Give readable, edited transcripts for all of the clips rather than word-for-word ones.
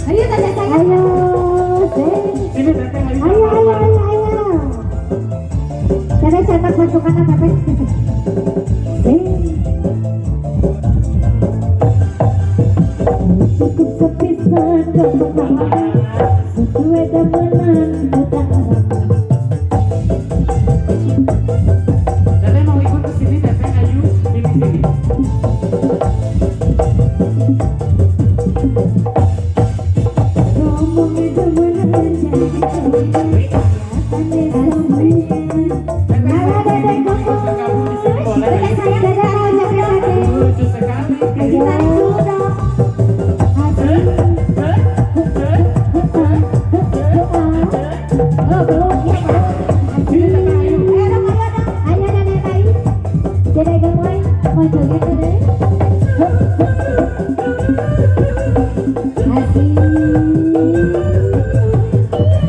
Ayo tanya saya. Ayo, Sini teteh ayo. ayo. Teteh cetak masukkan apa teteh? Cukup sepisan kepala, sesuai demenan kita. Teteh mau ikut ke sini teteh ayo sini. Ngomongin demenan jadi kebaikan. Halo dedek ngomong. Kamu di sini boleh. Dedek saya dedek mau jaga dedek. Lucu sekali. Kita dulu dong. Oh belum ya belum. Ayo dong. Ayo dedek ayo. Dedek gemoy mau joget dedek. Asik.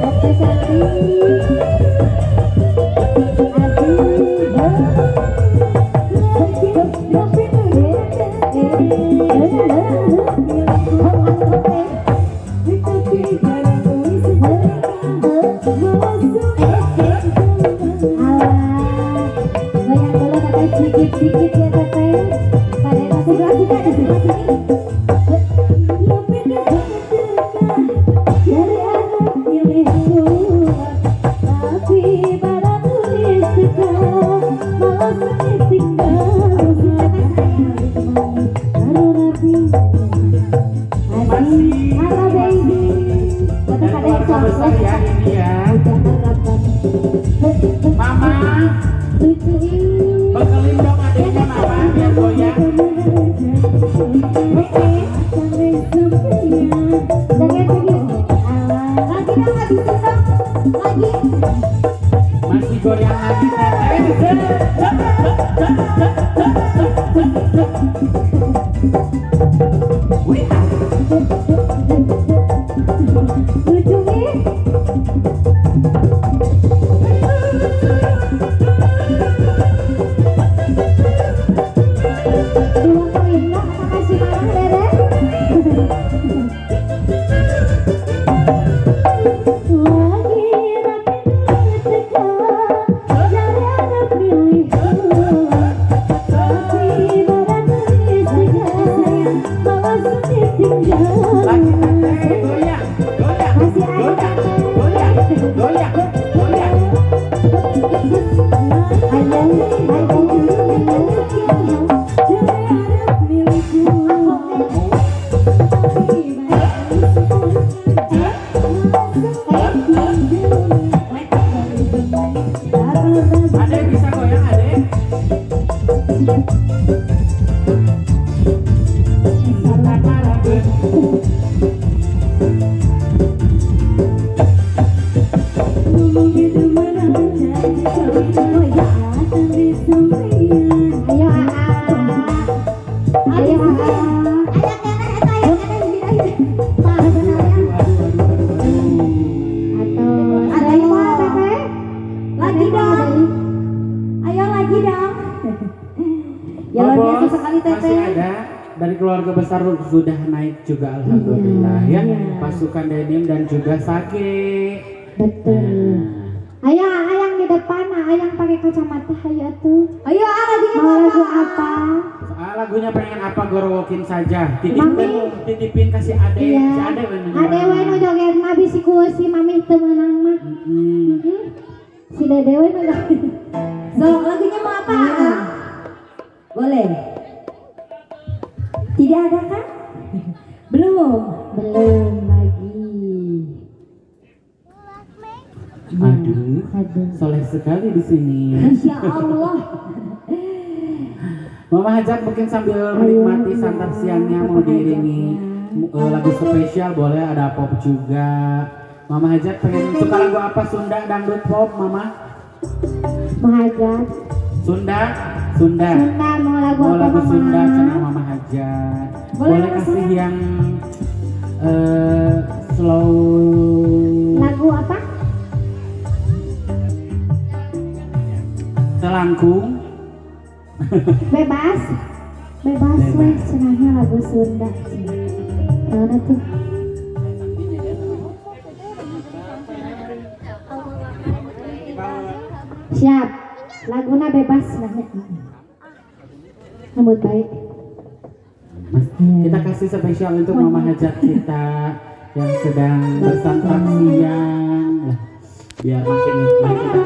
Oke cantik. Sedikit ya teteh, pada sebelah sini ada sebelah sini. Dari anak pilihku, tapi pada tulis dekat, malah saya tinggal. Halo Nabi, halo baby, Dan keluarga besar ya ini ya. Mama, bekelin dong adiknya mama biar goyang. Masih goyang lagi teteh. Wih, lagi teteh goyang, goyang. Adek bisa goyang adek? Ya luar biasa sekali Masih teteh. ada dari keluarga besar sudah naik juga alhamdulillah ya. Pasukan denim dan juga Sake. Betul. Ayo ayang di depan, ayang pakai kacamata, ayo tuh. Ayo lagunya Mau lagu apa? apa? Lagunya pengen apa gorowokin saja. Mami. Titipin kasih adek. Iya. Si adek bener. Ade we nu joget mah bisi ku si mami teu meunang mah. Si Dede we nu joget. So, lagunya mau apa? Boleh. Tidak ada kan? Belum. Belum lagi. Aduh, soleh sekali di sini. Masya Allah. Mama Hajat mungkin sambil menikmati santap siangnya mau diiringi lagu spesial boleh, ada pop juga. Mama Hajat pengen suka lagu apa? Sunda, dangdut, pop, Mama? Mahajat. Sunda. Sunda mau lagu Mau apa lagu mama? Sunda channel Mama Hajat. Boleh, Boleh kasih Mas. yang slow. Lagu apa? Telangkung. Bebas. Bebas Bebas. weh cenahnya lagu Sunda. Mana tuh? Siap. Laguna bebas cenahnya. Rambut baik. Mas, kita kasih spesial untuk Mama Hajat kita yang sedang bersantap siang. Biar makin kita